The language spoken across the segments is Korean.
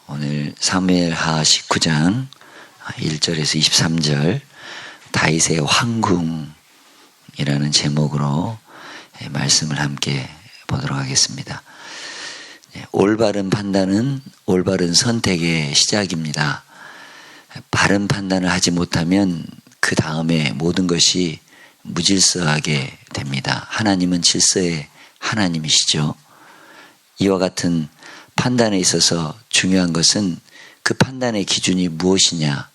오늘 사무엘하 19장 1절에서 23절 다윗의 황궁이라는 제목으로 말씀을 함께 보도록 하겠습니다. 올바른 판단은 올바른 선택의 시작입니다. 바른 판단을 하지 못하면 그 다음에 모든 것이 무질서하게 됩니다. 하나님은 질서의 하나님이시죠. 이와 같은 판단에 있어서 중요한 것은 그 판단의 기준이 무엇이냐,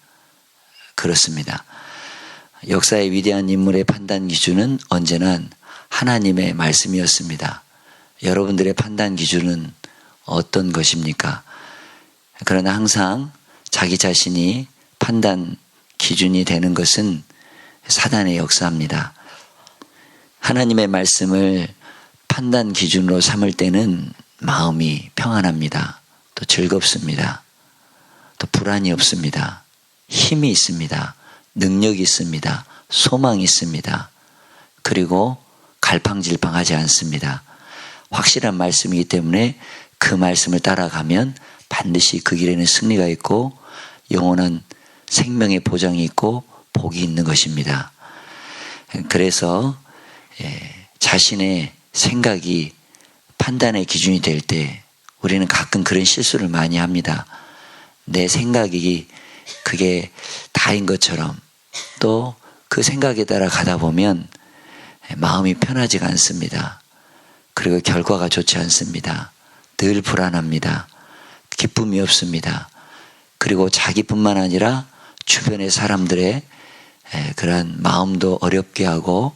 그렇습니다. 역사의 위대한 인물의 판단 기준은 언제나 하나님의 말씀이었습니다. 여러분들의 판단 기준은 어떤 것입니까? 그러나 항상 자기 자신이 판단 기준이 되는 것은 사단의 역사입니다. 하나님의 말씀을 판단 기준으로 삼을 때는 마음이 평안합니다. 또 즐겁습니다. 또 불안이 없습니다. 힘이 있습니다. 능력이 있습니다. 소망이 있습니다. 그리고 갈팡질팡하지 않습니다. 확실한 말씀이기 때문에 그 말씀을 따라가면 반드시 그 길에는 승리가 있고 영원한 생명의 보장이 있고 복이 있는 것입니다. 그래서 자신의 생각이 판단의 기준이 될 때 우리는 가끔 그런 실수를 많이 합니다. 내 생각이 그게 다인 것처럼 또 그 생각에 따라 가다 보면 마음이 편하지가 않습니다. 그리고 결과가 좋지 않습니다. 늘 불안합니다. 기쁨이 없습니다. 그리고 자기뿐만 아니라 주변의 사람들의 그러한 마음도 어렵게 하고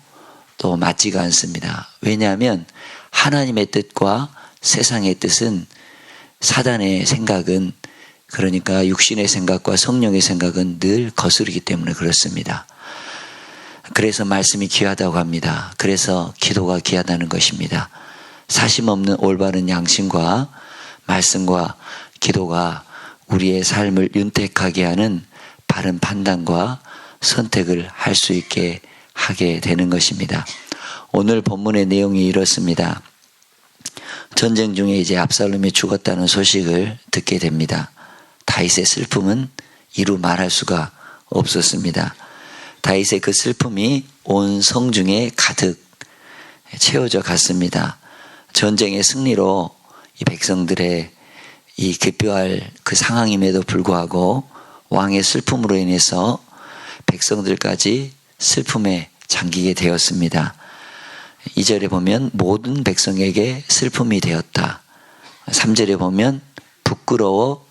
또 맞지가 않습니다. 왜냐하면 하나님의 뜻과 세상의 뜻은, 사단의 생각은, 그러니까 육신의 생각과 성령의 생각은 늘 거스르기 때문에 그렇습니다. 그래서 말씀이 귀하다고 합니다. 그래서 기도가 귀하다는 것입니다. 사심 없는 올바른 양심과 말씀과 기도가 우리의 삶을 윤택하게 하는 바른 판단과 선택을 할 수 있게 하게 되는 것입니다. 오늘 본문의 내용이 이렇습니다. 전쟁 중에 이제 압살롬이 죽었다는 소식을 듣게 됩니다. 다윗의 슬픔은 이루 말할 수가 없었습니다. 다윗의 그 슬픔이 온 성중에 가득 채워져 갔습니다. 전쟁의 승리로 이 백성들의 이 기뻐할 그 상황임에도 불구하고 왕의 슬픔으로 인해서 백성들까지 슬픔에 잠기게 되었습니다. 2절에 보면 모든 백성에게 슬픔이 되었다. 3절에 보면 부끄러워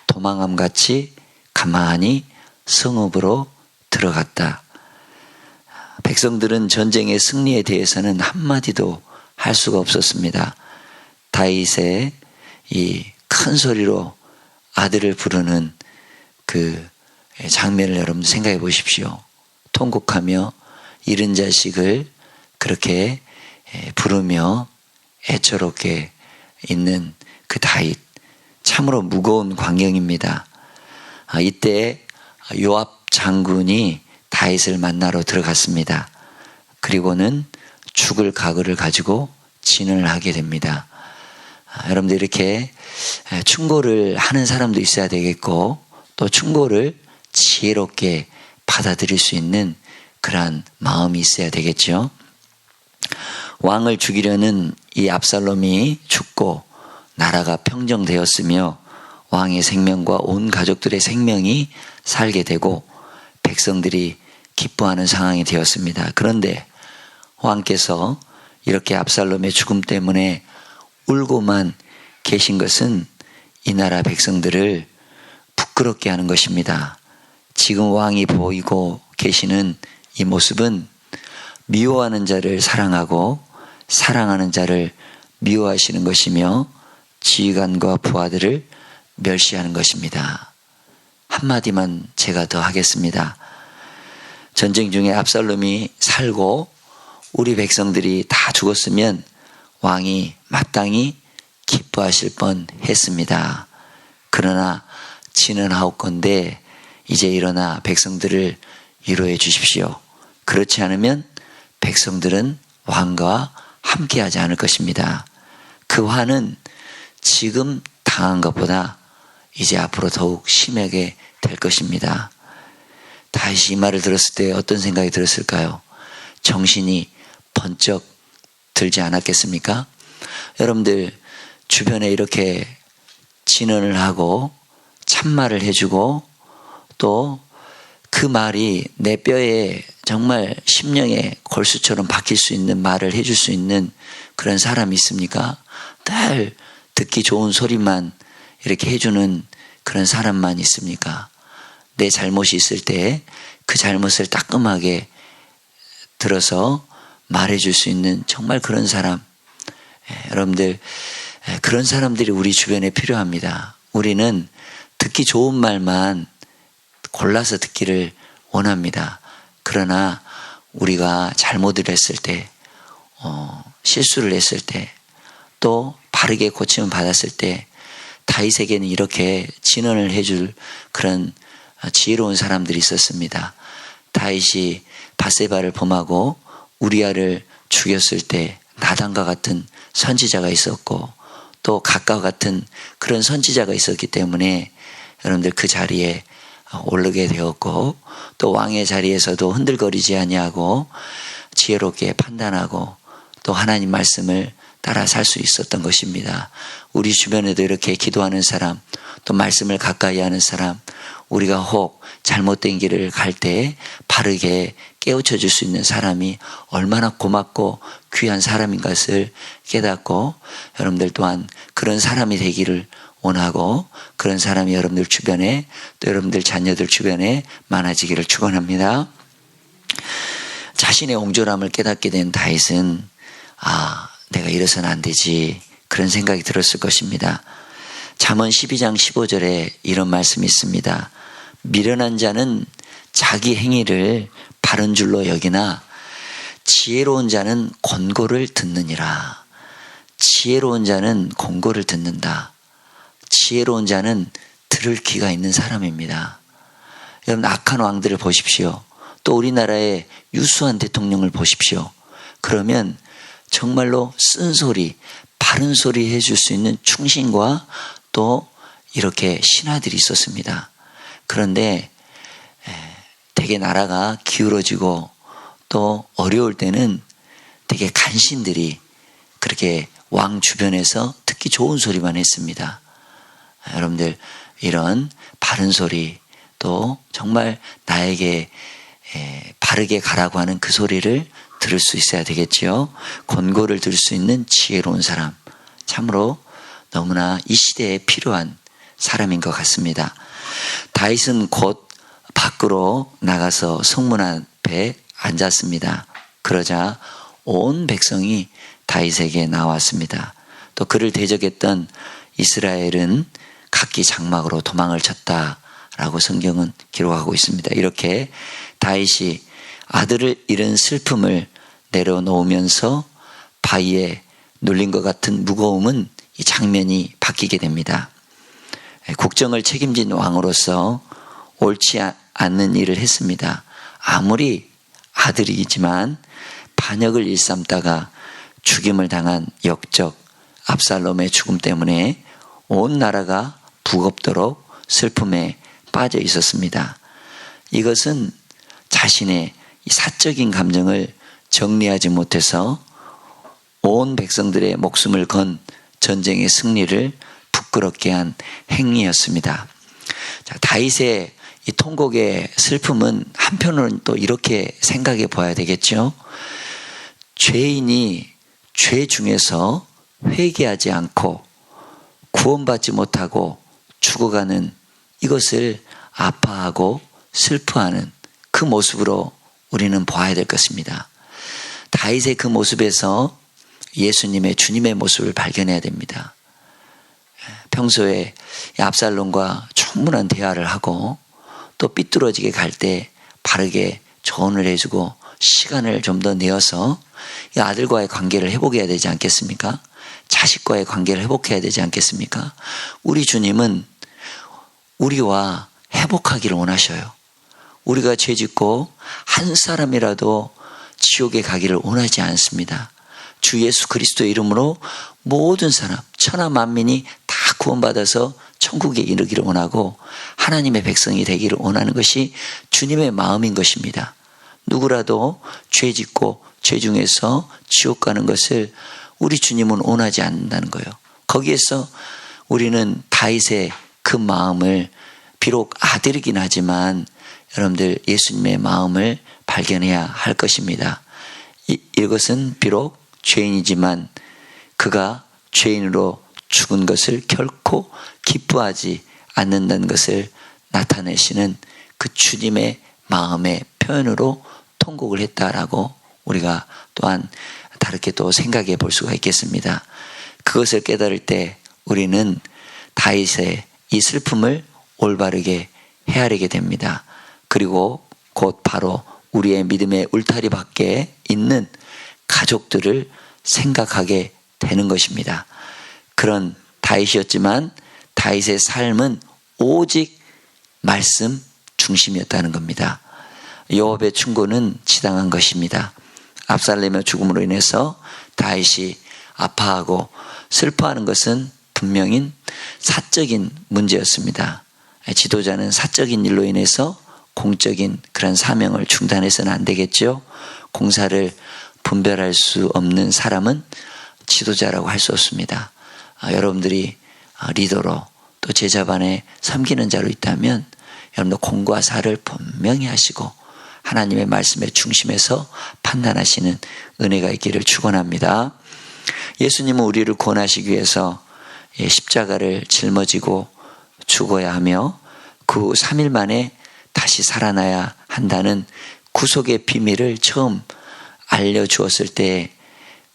도망함같이 가만히 성읍으로 들어갔다. 백성들은 전쟁의 승리에 대해서는 한마디도 할 수가 없었습니다. 다윗의 이 큰 소리로 아들을 부르는 그 장면을 여러분 생각해 보십시오. 통곡하며 잃은 자식을 그렇게 부르며 애처롭게 있는 그 다윗, 참으로 무거운 광경입니다. 이때 요압 장군이 다윗을 만나러 들어갔습니다. 그리고는 죽을 각오를 가지고 진을 하게 됩니다. 여러분들 이렇게 충고를 하는 사람도 있어야 되겠고 또 충고를 지혜롭게 받아들일 수 있는 그러한 마음이 있어야 되겠죠. 왕을 죽이려는 이 압살롬이 죽고 나라가 평정되었으며 왕의 생명과 온 가족들의 생명이 살게 되고 백성들이 기뻐하는 상황이 되었습니다. 그런데 왕께서 이렇게 압살롬의 죽음 때문에 울고만 계신 것은 이 나라 백성들을 부끄럽게 하는 것입니다. 지금 왕이 보이고 계시는 이 모습은 미워하는 자를 사랑하고 사랑하는 자를 미워하시는 것이며 지휘관과 부하들을 멸시하는 것입니다. 한마디만 제가 더 하겠습니다. 전쟁 중에 압살롬이 살고 우리 백성들이 다 죽었으면 왕이 마땅히 기뻐하실 뻔했습니다. 그러나 지는 하옵건대 이제 일어나 백성들을 위로해 주십시오. 그렇지 않으면 백성들은 왕과 함께하지 않을 것입니다. 그 화는 지금 당한 것보다 이제 앞으로 더욱 심하게 될 것입니다. 다윗이 이 말을 들었을 때 어떤 생각이 들었을까요? 정신이 번쩍 들지 않았겠습니까? 여러분들 주변에 이렇게 진언을 하고 참말을 해주고 또 그 말이 내 뼈에 정말 심령의 골수처럼 박힐 수 있는 말을 해줄 수 있는 그런 사람이 있습니까? 늘 듣기 좋은 소리만 이렇게 해주는 그런 사람만 있습니까? 내 잘못이 있을 때 그 잘못을 따끔하게 들어서 말해줄 수 있는 정말 그런 사람. 여러분들 그런 사람들이 우리 주변에 필요합니다. 우리는 듣기 좋은 말만 골라서 듣기를 원합니다. 그러나 우리가 잘못을 했을 때, 실수를 했을 때, 또 바르게 고침을 받았을 때 다윗에게는 이렇게 진언을 해줄 그런 지혜로운 사람들이 있었습니다. 다윗이 밧세바를 범하고 우리아를 죽였을 때 나단과 같은 선지자가 있었고 또 각과 같은 그런 선지자가 있었기 때문에 여러분들 그 자리에 오르게 되었고 또 왕의 자리에서도 흔들거리지 아니하고 지혜롭게 판단하고 또 하나님 말씀을 따라 살 수 있었던 것입니다. 우리 주변에도 이렇게 기도하는 사람, 또 말씀을 가까이 하는 사람, 우리가 혹 잘못된 길을 갈 때 바르게 깨우쳐 줄 수 있는 사람이 얼마나 고맙고 귀한 사람인 것을 깨닫고 여러분들 또한 그런 사람이 되기를 원하고 그런 사람이 여러분들 주변에 또 여러분들 자녀들 주변에 많아지기를 축원합니다. 자신의 옹졸함을 깨닫게 된 다윗은 내가 이래서는 안 되지 그런 생각이 들었을 것입니다. 잠언 12장 15절에 이런 말씀이 있습니다. 미련한 자는 자기 행위를 바른 줄로 여기나 지혜로운 자는 권고를 듣느니라. 지혜로운 자는 권고를 듣는다. 지혜로운 자는 들을 귀가 있는 사람입니다. 여러분 악한 왕들을 보십시오. 또 우리나라의 유수한 대통령을 보십시오. 그러면 정말로 쓴소리, 바른 소리 해줄 수 있는 충신과 또 이렇게 신하들이 있었습니다. 그런데 되게 나라가 기울어지고 또 어려울 때는 되게 간신들이 그렇게 왕 주변에서 듣기 좋은 소리만 했습니다. 여러분들 이런 바른 소리 또 정말 나에게 바르게 가라고 하는 그 소리를 들을 수 있어야 되겠지요. 권고를 들을 수 있는 지혜로운 사람, 참으로 너무나 이 시대에 필요한 사람인 것 같습니다. 다윗은 곧 밖으로 나가서 성문 앞에 앉았습니다. 그러자 온 백성이 다윗에게 나왔습니다. 또 그를 대적했던 이스라엘은 각기 장막으로 도망을 쳤다라고 성경은 기록하고 있습니다. 이렇게 다윗이 아들을 잃은 슬픔을 내려놓으면서 바위에 눌린 것 같은 무거움은 이 장면이 바뀌게 됩니다. 국정을 책임진 왕으로서 옳지 않는 일을 했습니다. 아무리 아들이지만 반역을 일삼다가 죽임을 당한 역적 압살롬의 죽음 때문에 온 나라가 부겁도록 슬픔에 빠져 있었습니다. 이것은 자신의 사적인 감정을 정리하지 못해서 온 백성들의 목숨을 건 전쟁의 승리를 부끄럽게 한 행위였습니다. 자, 다윗의 이 통곡의 슬픔은 한편으로는 또 이렇게 생각해 봐야 되겠죠. 죄인이 죄 중에서 회개하지 않고 구원받지 못하고 죽어가는 이것을 아파하고 슬퍼하는 그 모습으로 우리는 보아야 될 것입니다. 다윗의 그 모습에서 예수님의 주님의 모습을 발견해야 됩니다. 평소에 압살롬과 충분한 대화를 하고 또 삐뚤어지게 갈 때 바르게 조언을 해주고 시간을 좀 더 내어서 이 아들과의 관계를 회복해야 되지 않겠습니까? 자식과의 관계를 회복해야 되지 않겠습니까? 우리 주님은 우리와 회복하기를 원하셔요. 우리가 죄짓고 한 사람이라도 지옥에 가기를 원하지 않습니다. 주 예수 그리스도의 이름으로 모든 사람, 천하 만민이 다 구원받아서 천국에 이르기를 원하고 하나님의 백성이 되기를 원하는 것이 주님의 마음인 것입니다. 누구라도 죄 짓고 죄 중에서 지옥 가는 것을 우리 주님은 원하지 않는다는 거예요. 거기에서 우리는 다윗의 그 마음을, 비록 아들이긴 하지만 여러분들 예수님의 마음을 발견해야 할 것입니다. 이것은 비록 죄인이지만 그가 죄인으로 죽은 것을 결코 기뻐하지 않는다는 것을 나타내시는 그 주님의 마음의 표현으로 통곡을 했다라고 우리가 또한 다르게 또 생각해 볼 수가 있겠습니다. 그것을 깨달을 때 우리는 다윗의 이 슬픔을 올바르게 헤아리게 됩니다. 그리고 곧 바로 우리의 믿음의 울타리 밖에 있는 가족들을 생각하게 되는 것입니다. 그런 다윗이었지만 다윗의 삶은 오직 말씀 중심이었다는 겁니다. 요압의 충고는 지당한 것입니다. 압살롬의 죽음으로 인해서 다윗이 아파하고 슬퍼하는 것은 분명히 사적인 문제였습니다. 지도자는 사적인 일로 인해서 공적인 그런 사명을 중단해서는 안 되겠죠. 공사를 분별할 수 없는 사람은 지도자라고 할 수 없습니다. 여러분들이 리더로 또 제자반에 섬기는 자로 있다면 여러분들 공과 사를 분명히 하시고 하나님의 말씀의 중심에서 판단하시는 은혜가 있기를 축원합니다. 예수님은 우리를 구원하시기 위해서 십자가를 짊어지고 죽어야 하며 그 3일 만에 다시 살아나야 한다는 구속의 비밀을 처음 알려주었을 때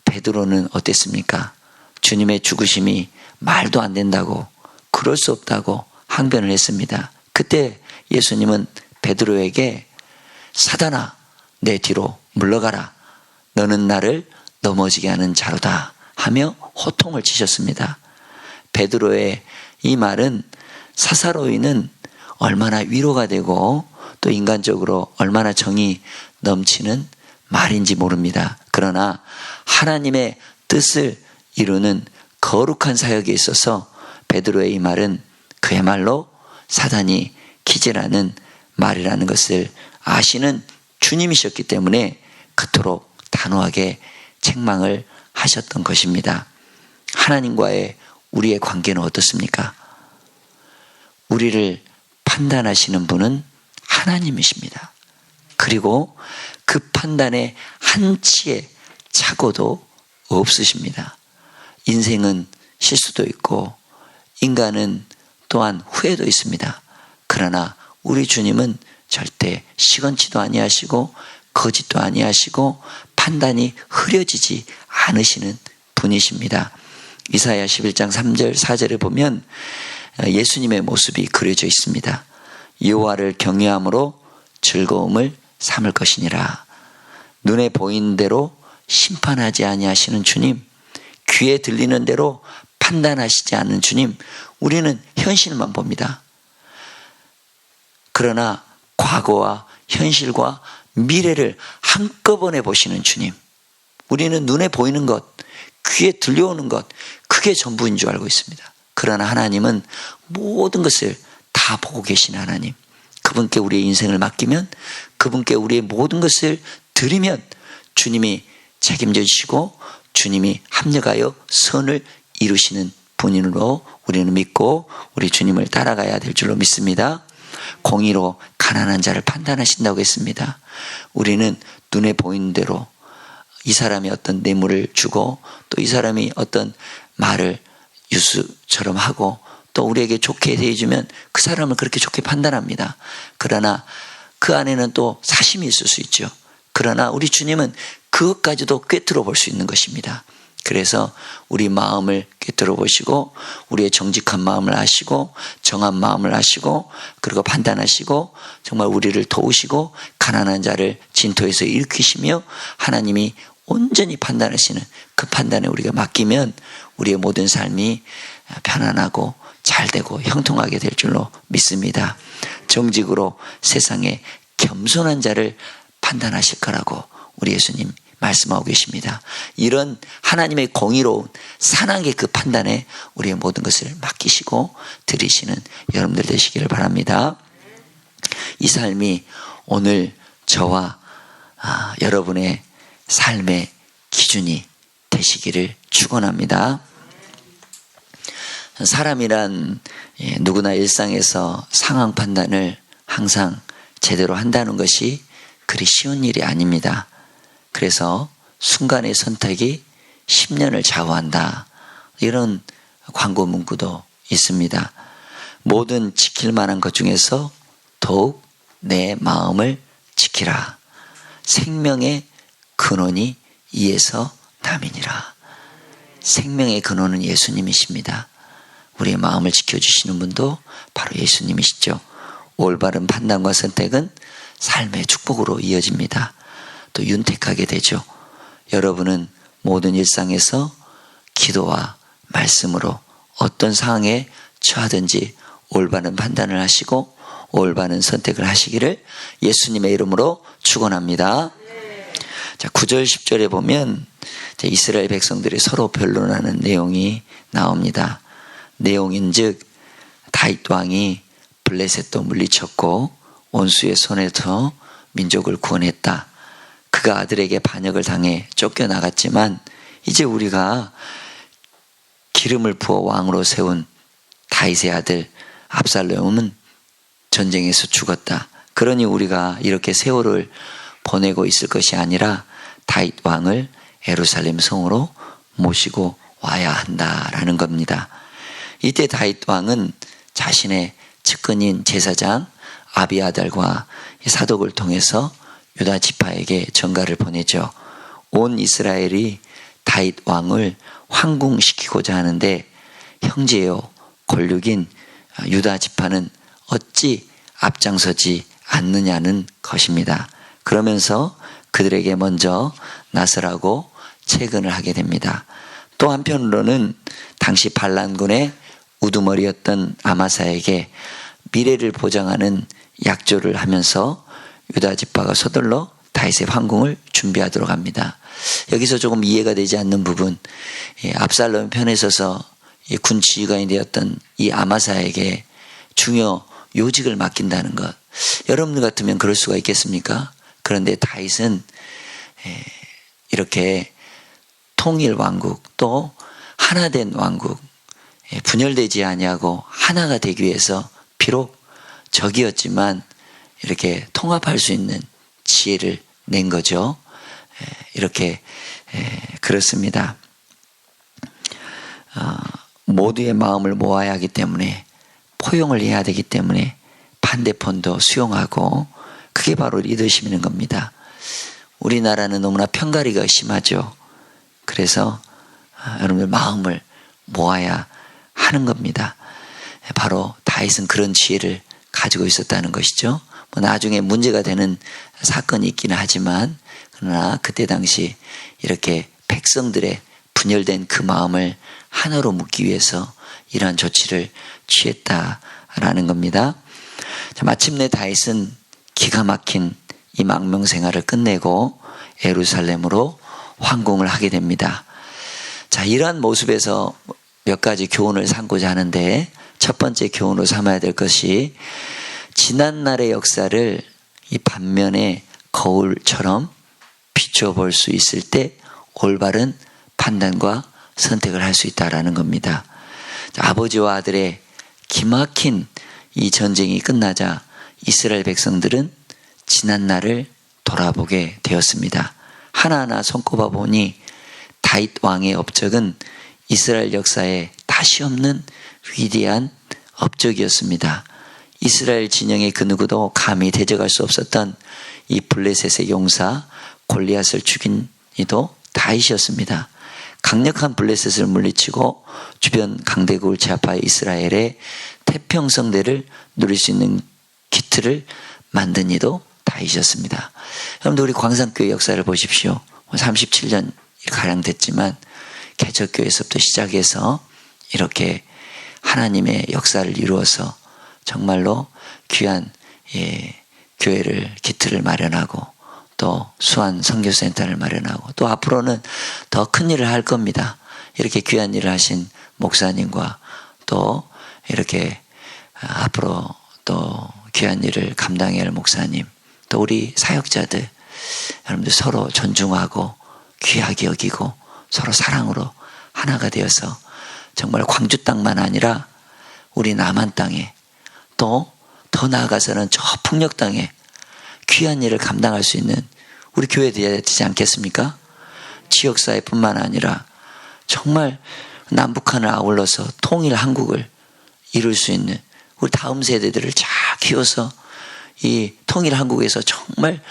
베드로는 어땠습니까? 주님의 죽으심이 말도 안 된다고, 그럴 수 없다고 항변을 했습니다. 그때 예수님은 베드로에게 사단아, 내 뒤로 물러가라. 너는 나를 넘어지게 하는 자로다 하며 호통을 치셨습니다. 베드로의 이 말은 사사로이는 얼마나 위로가 되고 또 인간적으로 얼마나 정이 넘치는 말인지 모릅니다. 그러나 하나님의 뜻을 이루는 거룩한 사역에 있어서 베드로의 이 말은 그야말로 사단이 기재라는 말이라는 것을 아시는 주님이셨기 때문에 그토록 단호하게 책망을 하셨던 것입니다. 하나님과의 우리의 관계는 어떻습니까? 우리를 판단하시는 분은 하나님이십니다. 그리고 그 판단에 한치의 착오도 없으십니다. 인생은 실수도 있고 인간은 또한 후회도 있습니다. 그러나 우리 주님은 절대 시건치도 아니하시고 거짓도 아니하시고 판단이 흐려지지 않으시는 분이십니다. 이사야 11장 3절 4절에 보면 예수님의 모습이 그려져 있습니다. 여호와를 경외함으로 즐거움을 삼을 것이니라. 눈에 보이는 대로 심판하지 아니하시는 주님, 귀에 들리는 대로 판단하시지 않는 주님, 우리는 현실만 봅니다. 그러나 과거와 현실과 미래를 한꺼번에 보시는 주님, 우리는 눈에 보이는 것, 귀에 들려오는 것, 그게 전부인 줄 알고 있습니다. 그러나 하나님은 모든 것을 다 보고 계신 하나님, 그분께 우리의 인생을 맡기면, 그분께 우리의 모든 것을 드리면 주님이 책임져 주시고 주님이 합력하여 선을 이루시는 분으로 우리는 믿고 우리 주님을 따라가야 될 줄로 믿습니다. 공의로 가난한 자를 판단하신다고 했습니다. 우리는 눈에 보이는 대로 이 사람이 어떤 뇌물을 주고 또 이 사람이 어떤 말을 유수처럼 하고 또 우리에게 좋게 대해주면 그 사람을 그렇게 좋게 판단합니다. 그러나 그 안에는 또 사심이 있을 수 있죠. 그러나 우리 주님은 그것까지도 꿰뚫어 볼 수 있는 것입니다. 그래서 우리 마음을 꿰뚫어 보시고 우리의 정직한 마음을 아시고 정한 마음을 아시고 그리고 판단하시고 정말 우리를 도우시고 가난한 자를 진토에서 일으키시며 하나님이 온전히 판단하시는 그 판단에 우리가 맡기면 우리의 모든 삶이 편안하고 잘되고 형통하게 될 줄로 믿습니다. 정직으로 세상에 겸손한 자를 판단하실 거라고 우리 예수님 말씀하고 계십니다. 이런 하나님의 공의로운 산악의 그 판단에 우리의 모든 것을 맡기시고 드리시는 여러분들 되시기를 바랍니다. 이 삶이 오늘 저와 여러분의 삶의 기준이 되시기를 축원합니다. 사람이란 누구나 일상에서 상황 판단을 항상 제대로 한다는 것이 그리 쉬운 일이 아닙니다. 그래서 순간의 선택이 10년을 좌우한다. 이런 광고 문구도 있습니다. 모든 지킬 만한 것 중에서 더욱 내 마음을 지키라. 생명의 근원이 이에서 남이니라. 생명의 근원은 예수님이십니다. 우리의 마음을 지켜주시는 분도 바로 예수님이시죠. 올바른 판단과 선택은 삶의 축복으로 이어집니다. 또 윤택하게 되죠. 여러분은 모든 일상에서 기도와 말씀으로 어떤 상황에 처하든지 올바른 판단을 하시고 올바른 선택을 하시기를 예수님의 이름으로 축원합니다. 자, 9절 10절에 보면 이스라엘 백성들이 서로 변론하는 내용이 나옵니다. 내용인즉 다윗 왕이 블레셋도 물리쳤고 원수의 손에서 민족을 구원했다. 그가 아들에게 반역을 당해 쫓겨나갔지만 이제 우리가 기름을 부어 왕으로 세운 다윗의 아들 압살롬은 전쟁에서 죽었다. 그러니 우리가 이렇게 세월을 보내고 있을 것이 아니라 다윗 왕을 예루살렘 성으로 모시고 와야 한다라는 겁니다. 이때 다윗 왕은 자신의 측근인 제사장 아비아달과 사독을 통해서 유다 지파에게 전가를 보내죠. 온 이스라엘이 다윗 왕을 황궁시키고자 하는데 형제요 권력인 유다 지파는 어찌 앞장서지 않느냐는 것입니다. 그러면서 그들에게 먼저 나서라고 채근을 하게 됩니다. 또 한편으로는 당시 반란군의 우두머리였던 아마사에게 미래를 보장하는 약조를 하면서 유다 지파가 서둘러 다윗의 황궁을 준비하도록 합니다. 여기서 조금 이해가 되지 않는 부분, 압살롬 편에 서서 군 지휘관이 되었던 이 아마사에게 중요 요직을 맡긴다는 것. 여러분들 같으면 그럴 수가 있겠습니까? 그런데 다윗은 이렇게 통일 왕국 또 하나된 왕국, 분열되지 아니하고 하나가 되기 위해서 비록 적이었지만 이렇게 통합할 수 있는 지혜를 낸 거죠. 이렇게 그렇습니다. 모두의 마음을 모아야 하기 때문에 포용을 해야 되기 때문에 반대편도 수용하고 그게 바로 리더십인 겁니다. 우리나라는 너무나 편가리가 심하죠. 그래서 여러분들 마음을 모아야 하는 겁니다. 바로 다윗은 그런 지혜를 가지고 있었다는 것이죠. 나중에 문제가 되는 사건이 있기는 하지만 그러나 그때 당시 이렇게 백성들의 분열된 그 마음을 하나로 묶기 위해서 이러한 조치를 취했다라는 겁니다. 자, 마침내 다윗은 기가 막힌 이 망명 생활을 끝내고 예루살렘으로 황궁을 하게 됩니다. 자, 이러한 모습에서 몇 가지 교훈을 삼고자 하는데 첫 번째 교훈으로 삼아야 될 것이 지난날의 역사를 이 반면에 거울처럼 비춰볼 수 있을 때 올바른 판단과 선택을 할 수 있다라는 겁니다. 자, 아버지와 아들의 기막힌 이 전쟁이 끝나자 이스라엘 백성들은 지난날을 돌아보게 되었습니다. 하나하나 손꼽아 보니 다윗 왕의 업적은 이스라엘 역사에 다시 없는 위대한 업적이었습니다. 이스라엘 진영의 그 누구도 감히 대적할 수 없었던 이 블레셋의 용사 골리앗을 죽인 이도 다윗이었습니다. 강력한 블레셋을 물리치고 주변 강대국을 제압하여 이스라엘의 태평성대를 누릴 수 있는 기틀을 만든 이도 다윗이었습니다. 여러분들 우리 광산교회 역사를 보십시오. 37년 가량 됐지만 개척교회에서부터 시작해서 이렇게 하나님의 역사를 이루어서 정말로 귀한 교회를 기틀을 마련하고 또 수완 선교센터를 마련하고 또 앞으로는 더 큰 일을 할 겁니다. 이렇게 귀한 일을 하신 목사님과 또 이렇게 앞으로 또 귀한 일을 감당해야 할 목사님, 또 우리 사역자들, 여러분들 서로 존중하고 귀하게 여기고 서로 사랑으로 하나가 되어서 정말 광주 땅만 아니라 우리 남한 땅에 또 더 나아가서는 저 풍력 땅에 귀한 일을 감당할 수 있는 우리 교회 되어야 되지 않겠습니까? 지역사회뿐만 아니라 정말 남북한을 아울러서 통일 한국을 이룰 수 있는 우리 다음 세대들을 잘 키워서 이 통일 한국에서 정말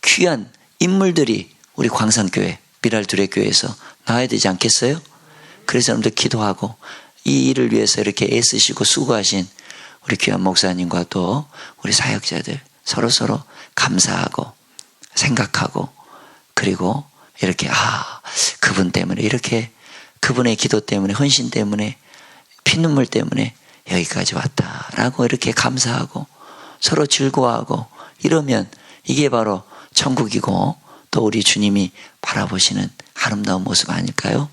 귀한 인물들이 우리 광산교회, 미랄두레교회에서 나와야 되지 않겠어요? 그래서 여러분들 기도하고 이 일을 위해서 이렇게 애쓰시고 수고하신 우리 귀한 목사님과 또 우리 사역자들 서로 감사하고 생각하고 그리고 이렇게 그분 때문에 이렇게 그분의 기도 때문에 헌신 때문에 피눈물 때문에 여기까지 왔다라고 이렇게 감사하고 서로 즐거워하고 이러면 이게 바로 천국이고 또 우리 주님이 바라보시는 아름다운 모습 아닐까요?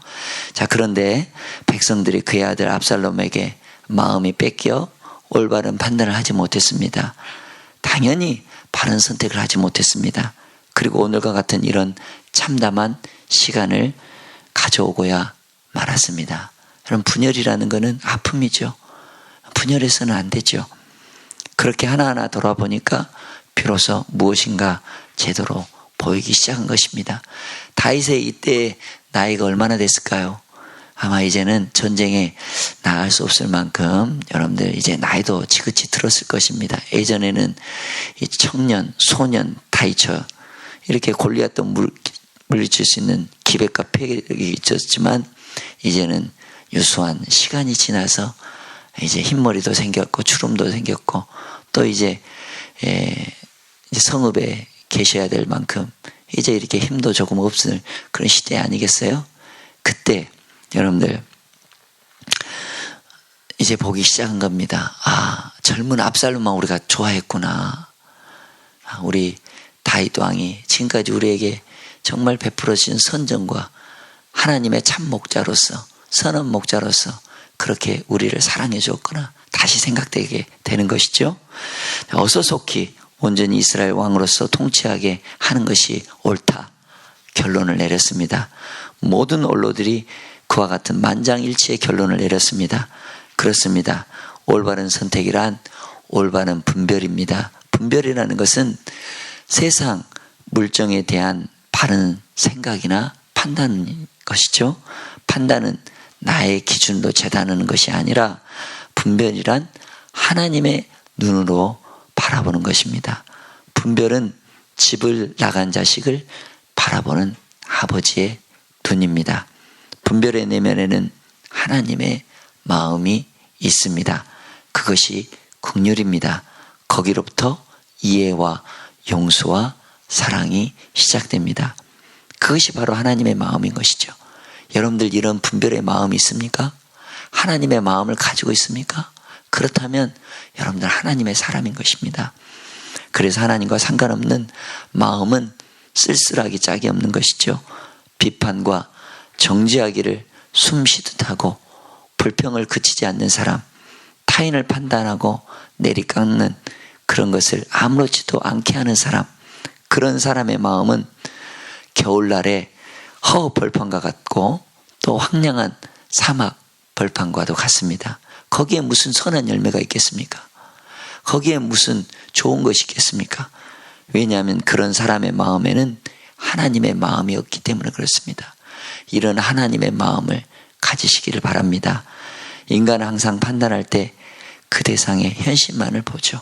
자, 그런데 백성들이 그의 아들 압살롬에게 마음이 뺏겨 올바른 판단을 하지 못했습니다. 당연히 바른 선택을 하지 못했습니다. 그리고 오늘과 같은 이런 참담한 시간을 가져오고야 말았습니다. 여러분, 분열이라는 것은 아픔이죠. 분열해서는 안 되죠. 그렇게 하나하나 돌아보니까 비로소 무엇인가 제대로 보이기 시작한 것입니다. 다윗의 이때 나이가 얼마나 됐을까요? 아마 이제는 전쟁에 나갈 수 없을 만큼 여러분들 이제 나이도 지긋이 들었을 것입니다. 예전에는 이 청년, 소년 다이처 이렇게 골리앗도 물리칠 수 있는 기백과 패격이 있었지만 이제는 유수한 시간이 지나서 이제 흰머리도 생겼고 주름도 생겼고 또 이제 성읍에 계셔야 될 만큼 이제 이렇게 힘도 조금 없을 그런 시대 아니겠어요? 그때 여러분들 이제 보기 시작한 겁니다. 젊은 압살롬만 우리가 좋아했구나. 우리 다윗 왕이 지금까지 우리에게 정말 베풀어 주신 선정과 하나님의 참 목자로서 선한 목자로서 그렇게 우리를 사랑해 줬구나. 다시 생각되게 되는 것이죠. 어서 속히 온전히 이스라엘 왕으로서 통치하게 하는 것이 옳다. 결론을 내렸습니다. 모든 언론들이 그와 같은 만장일치의 결론을 내렸습니다. 그렇습니다. 올바른 선택이란 올바른 분별입니다. 분별이라는 것은 세상 물정에 대한 바른 생각이나 판단인 것이죠. 판단은 나의 기준으로 재단하는 것이 아니라 분별이란 하나님의 눈으로 바라보는 것입니다. 분별은 집을 나간 자식을 바라보는 아버지의 눈입니다. 분별의 내면에는 하나님의 마음이 있습니다. 그것이 긍휼입니다. 거기로부터 이해와 용서와 사랑이 시작됩니다. 그것이 바로 하나님의 마음인 것이죠. 여러분들 이런 분별의 마음이 있습니까? 하나님의 마음을 가지고 있습니까? 그렇다면 여러분들 하나님의 사람인 것입니다. 그래서 하나님과 상관없는 마음은 쓸쓸하기 짝이 없는 것이죠. 비판과 정죄하기를 숨쉬듯 하고 불평을 그치지 않는 사람, 타인을 판단하고 내리깎는 그런 것을 아무렇지도 않게 하는 사람, 그런 사람의 마음은 겨울날에 허 벌판과 같고 또 황량한 사막 벌판과도 같습니다. 거기에 무슨 선한 열매가 있겠습니까? 거기에 무슨 좋은 것이 있겠습니까? 왜냐하면 그런 사람의 마음에는 하나님의 마음이 없기 때문에 그렇습니다. 이런 하나님의 마음을 가지시기를 바랍니다. 인간은 항상 판단할 때 그 대상의 현실만을 보죠.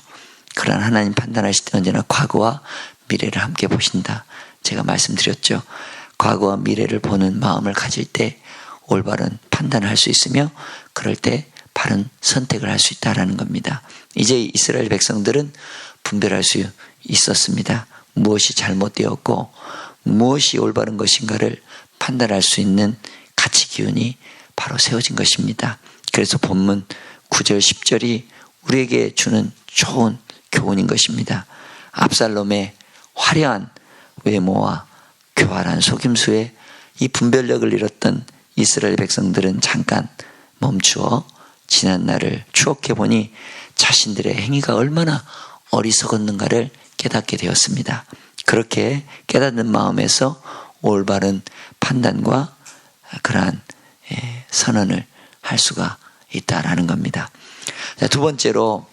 그러나 하나님 판단하실 때 언제나 과거와 미래를 함께 보신다. 제가 말씀드렸죠. 과거와 미래를 보는 마음을 가질 때 올바른 판단을 할 수 있으며 그럴 때 바른 선택을 할 수 있다는 겁니다. 이제 이스라엘 백성들은 분별할 수 있었습니다. 무엇이 잘못되었고 무엇이 올바른 것인가를 판단할 수 있는 가치 기준이 바로 세워진 것입니다. 그래서 본문 9절 10절이 우리에게 주는 좋은 교훈인 것입니다. 압살롬의 화려한 외모와 교활한 속임수에 이 분별력을 잃었던 이스라엘 백성들은 잠깐 멈추어 지난 날을 추억해 보니 자신들의 행위가 얼마나 어리석었는가를 깨닫게 되었습니다. 그렇게 깨닫는 마음에서 올바른 판단과 그러한 선언을 할 수가 있다라는 겁니다. 두 번째로,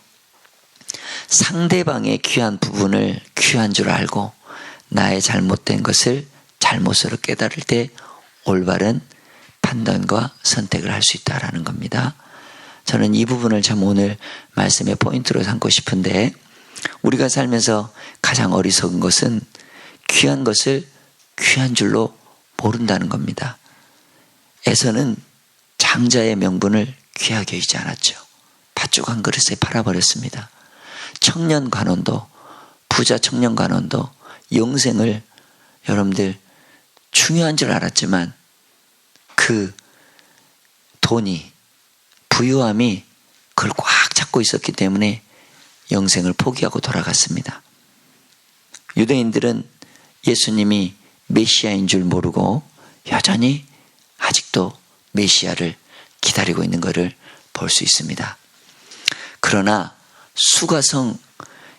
상대방의 귀한 부분을 귀한 줄 알고 나의 잘못된 것을 잘못으로 깨달을 때 올바른 판단과 선택을 할 수 있다라는 겁니다. 저는 이 부분을 참 오늘 말씀의 포인트로 삼고 싶은데, 우리가 살면서 가장 어리석은 것은 귀한 것을 귀한 줄로 모른다는 겁니다. 에서는 장자의 명분을 귀하게 여기지 않았죠. 팥죽 한 그릇에 팔아버렸습니다. 청년 관원도, 부자 청년 관원도 영생을 여러분들 중요한 줄 알았지만 그 돈이, 부유함이 그걸 꽉 잡고 있었기 때문에 영생을 포기하고 돌아갔습니다. 유대인들은 예수님이 메시아인 줄 모르고 여전히 아직도 메시아를 기다리고 있는 것을 볼 수 있습니다. 그러나 수가성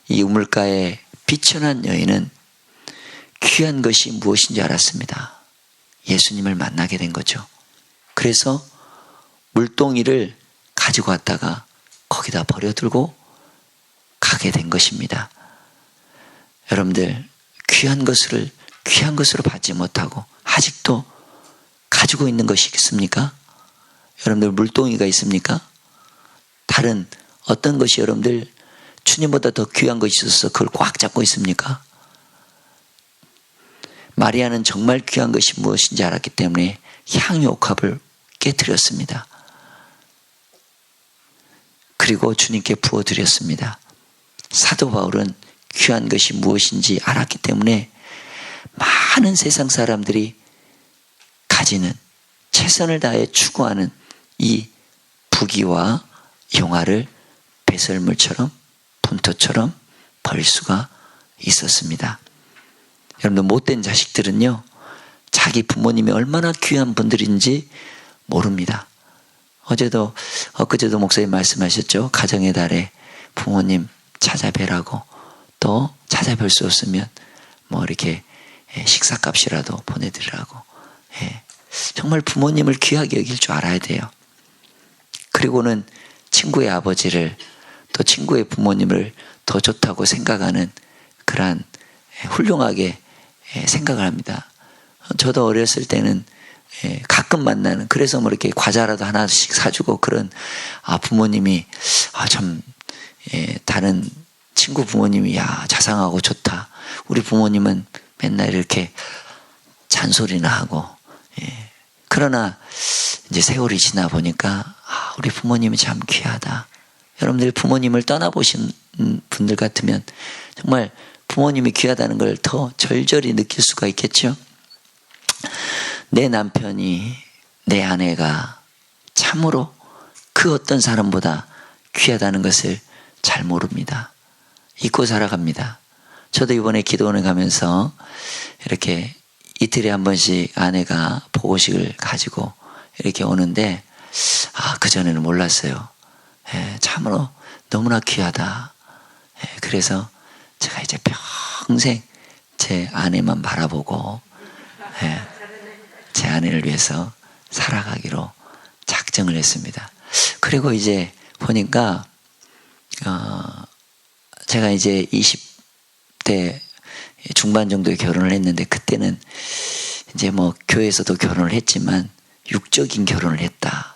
이 우물가에 비천한 여인은 귀한 것이 무엇인지 알았습니다. 예수님을 만나게 된 거죠. 그래서 물동이를 가지고 왔다가 거기다 버려두고 가게 된 것입니다. 여러분들, 귀한 것을 귀한 것으로 받지 못하고 아직도 가지고 있는 것이 있습니까? 여러분들, 물동이가 있습니까? 다른 어떤 것이 여러분들 주님보다 더 귀한 것이 있어서 그걸 꽉 잡고 있습니까? 마리아는 정말 귀한 것이 무엇인지 알았기 때문에 향유옥합을 깨뜨렸습니다. 그리고 주님께 부어드렸습니다. 사도 바울은 귀한 것이 무엇인지 알았기 때문에 많은 세상 사람들이 가지는, 최선을 다해 추구하는 이 부귀와 영화를 배설물처럼, 분토처럼 버릴 수가 있었습니다. 여러분들, 못된 자식들은요, 자기 부모님이 얼마나 귀한 분들인지 모릅니다. 엊그제도 목사님 말씀하셨죠. 가정의 달에 부모님 찾아뵈라고, 또 찾아뵐 수 없으면 뭐 이렇게 식사값이라도 보내드리라고. 정말 부모님을 귀하게 여길 줄 알아야 돼요. 그리고는 친구의 아버지를, 또 친구의 부모님을 더 좋다고 생각하는 그러한 훌륭하게 생각을 합니다. 저도 어렸을 때는 가끔 만나는, 그래서 뭐 이렇게 과자라도 하나씩 사주고 그런, 부모님이 참 다른 친구 부모님이 자상하고 좋다. 우리 부모님은 맨날 이렇게 잔소리나 하고. 그러나 이제 세월이 지나 보니까 우리 부모님이 참 귀하다. 여러분들이 부모님을 떠나보신 분들 같으면 정말 부모님이 귀하다는 걸 더 절절히 느낄 수가 있겠죠. 내 남편이, 내 아내가 참으로 그 어떤 사람보다 귀하다는 것을 잘 모릅니다. 잊고 살아갑니다. 저도 이번에 기도원에 가면서 이렇게 이틀에 한 번씩 아내가 보고식을 가지고 이렇게 오는데, 그전에는 몰랐어요. 참으로 너무나 귀하다. 그래서 제가 이제 평생 제 아내만 바라보고 제 아내를 위해서 살아가기로 작정을 했습니다. 그리고 이제 보니까 제가 이제 20대 중반 정도에 결혼을 했는데, 그때는 이제 뭐 교회에서도 결혼을 했지만 육적인 결혼을 했다.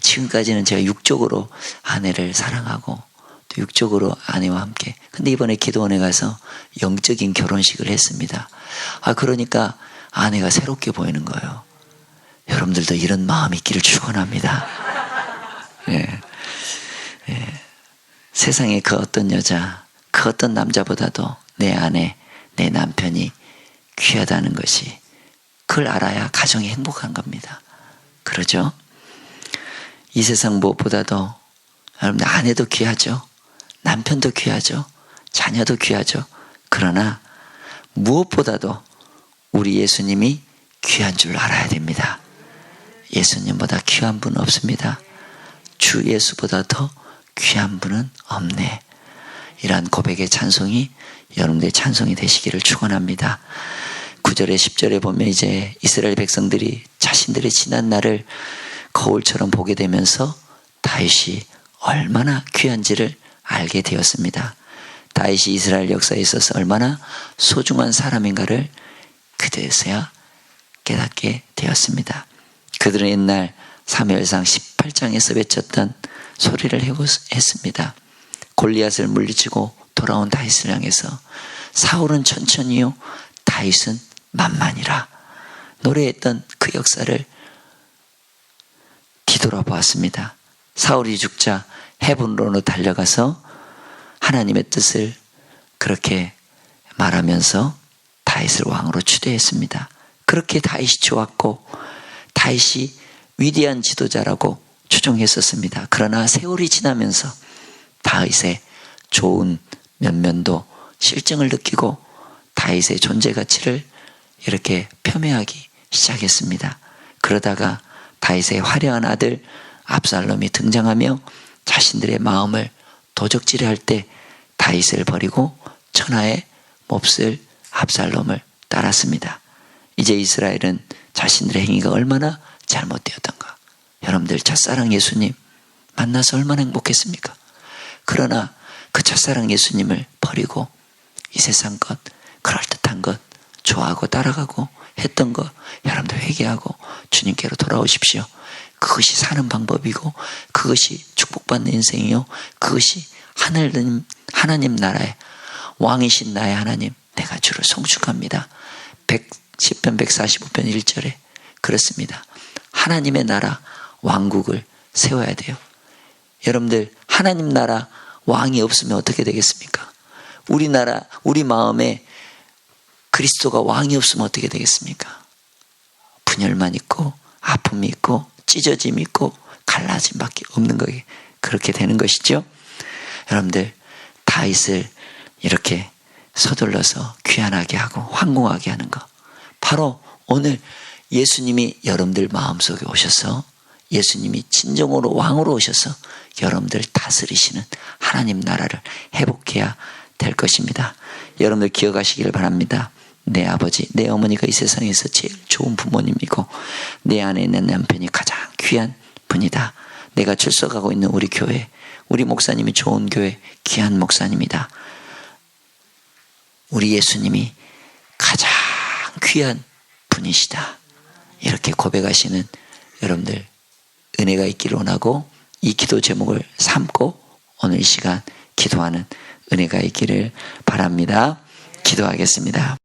지금까지는 제가 육적으로 아내를 사랑하고 또 육적으로 아내와 함께. 근데 이번에 기도원에 가서 영적인 결혼식을 했습니다. 그러니까 아내가 새롭게 보이는 거예요. 여러분들도 이런 마음이 있기를 축원합니다. 세상에 그 어떤 여자, 그 어떤 남자보다도 내 아내, 내 남편이 귀하다는 것이, 그걸 알아야 가정이 행복한 겁니다. 그러죠? 이 세상 무엇보다도 여러분들, 아내도 귀하죠. 남편도 귀하죠. 자녀도 귀하죠. 그러나 무엇보다도 우리 예수님이 귀한 줄 알아야 됩니다. 예수님보다 귀한 분은 없습니다. 주 예수보다 더 귀한 분은 없네. 이러한 고백의 찬송이 여러분들의 찬송이 되시기를 축원합니다. 9절에 10절에 보면 이제 이스라엘 백성들이 자신들의 지난 날을 거울처럼 보게 되면서 다윗이 얼마나 귀한지를 알게 되었습니다. 다윗이 이스라엘 역사에 있어서 얼마나 소중한 사람인가를 그때서야 깨닫게 되었습니다. 그들은 옛날 사무엘상 18장에서 외쳤던 소리를 했습니다. 골리앗을 물리치고 돌아온 다윗을 향해서 사울은 천천히요 다윗은 만만이라 노래했던 그 역사를 뒤돌아보았습니다. 사울이 죽자 헤브론으로 달려가서 하나님의 뜻을 그렇게 말하면서 다윗을 왕으로 추대했습니다. 그렇게 다윗이 좋았고 다윗이 위대한 지도자라고 추종했었습니다. 그러나 세월이 지나면서 다윗의 좋은 면면도 실증을 느끼고 다윗의 존재 가치를 이렇게 폄훼하기 시작했습니다. 그러다가 다윗의 화려한 아들 압살롬이 등장하며 자신들의 마음을 도적질할 때 다윗을 버리고 천하의 몹쓸 압살롬을 따랐습니다. 이제 이스라엘은 자신들의 행위가 얼마나 잘못되었던가. 여러분들 첫사랑 예수님 만나서 얼마나 행복했습니까? 그러나 그 첫사랑 예수님을 버리고 이 세상 것, 그럴듯한 것 좋아하고 따라가고 했던 것 여러분들 회개하고 주님께로 돌아오십시오. 그것이 사는 방법이고 그것이 축복받는 인생이요 그것이 하나님 나라의 왕이신 나의 하나님 내가 주를 송축합니다. 10편 145편 1절에 그렇습니다. 하나님의 나라 왕국을 세워야 돼요. 여러분들 하나님 나라 왕이 없으면 어떻게 되겠습니까? 우리나라 우리 마음에 그리스도가 왕이 없으면 어떻게 되겠습니까? 분열만 있고 아픔이 있고 찢어짐이 있고 갈라짐밖에 없는 거예요. 그렇게 되는 것이죠. 여러분들 다윗을 이렇게 서둘러서 귀환하게 하고 황공하게 하는 것 바로 오늘 예수님이 여러분들 마음속에 오셔서 예수님이 진정으로 왕으로 오셔서 여러분들 다스리시는 하나님 나라를 회복해야 될 것입니다. 여러분들 기억하시기를 바랍니다. 내 아버지, 내 어머니가 이 세상에서 제일 좋은 부모님이고 내 안에 있는 남편이 가장 귀한 분이다. 내가 출석하고 있는 우리 교회, 우리 목사님이 좋은 교회 귀한 목사님이다. 우리 예수님이 가장 귀한 분이시다. 이렇게 고백하시는 여러분들 은혜가 있기를 원하고 이 기도 제목을 삼고 오늘 이 시간 기도하는 은혜가 있기를 바랍니다. 기도하겠습니다.